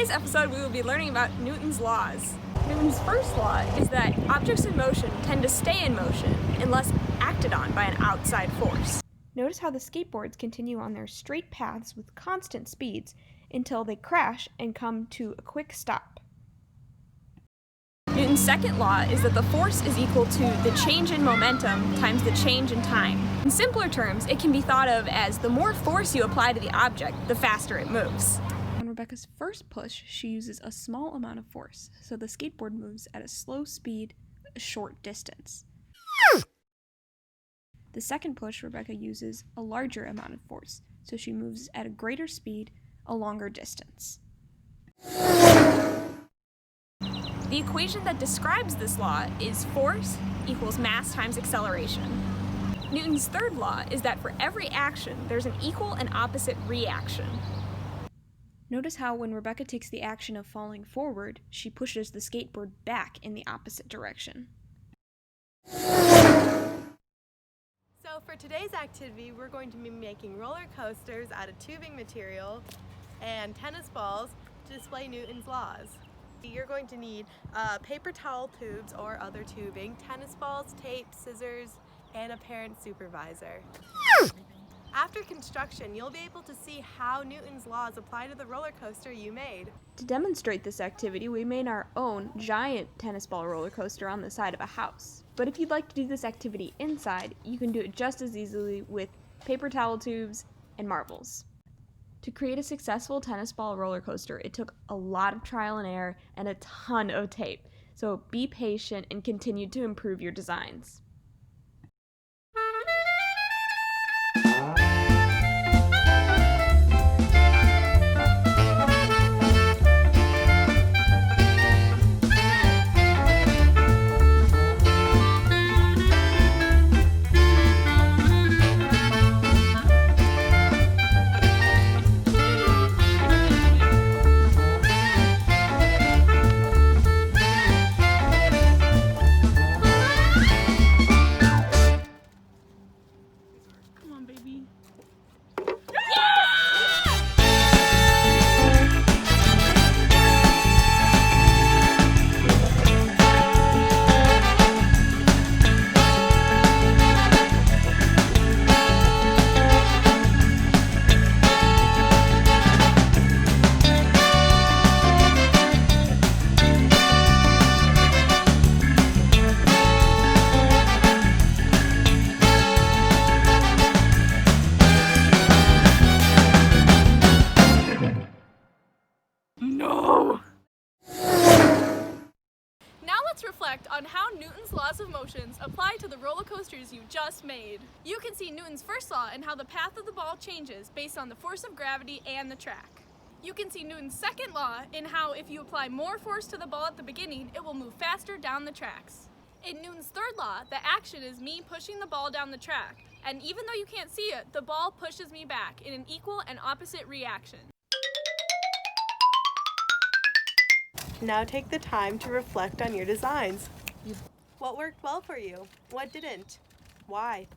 today's episode, we will be learning about Newton's laws. Newton's first law is that objects in motion tend to stay in motion unless acted on by an outside force. Notice how the skateboards continue on their straight paths with constant speeds until they crash and come to a quick stop. Newton's second law is that the force is equal to the change in momentum times the change in time. In simpler terms, it can be thought of as the more force you apply to the object, the faster it moves. On Rebecca's first push, she uses a small amount of force, so the skateboard moves at a slow speed, a short distance. The second push, Rebecca uses a larger amount of force, so she moves at a greater speed, a longer distance. The equation that describes this law is force equals mass times acceleration. Newton's third law is that for every action, there's an equal and opposite reaction. Notice how when Rebecca takes the action of falling forward, she pushes the skateboard back in the opposite direction. So for today's activity, we're going to be making roller coasters out of tubing material and tennis balls to display Newton's laws. You're going to need paper towel tubes or other tubing, tennis balls, tape, scissors, and a parent supervisor. After construction, you'll be able to see how Newton's laws apply to the roller coaster you made. To demonstrate this activity, we made our own giant tennis ball roller coaster on the side of a house. But if you'd like to do this activity inside, you can do it just as easily with paper towel tubes and marbles. To create a successful tennis ball roller coaster, it took a lot of trial and error and a ton of tape. So be patient and continue to improve your designs. Now let's reflect on how Newton's laws of motions apply to the roller coasters you just made. You can see Newton's first law in how the path of the ball changes based on the force of gravity and the track. You can see Newton's second law in how if you apply more force to the ball at the beginning, it will move faster down the tracks. In Newton's third law, the action is me pushing the ball down the track, and even though you can't see it, the ball pushes me back in an equal and opposite reaction. Now take the time to reflect on your designs. What worked well for you? What didn't? Why?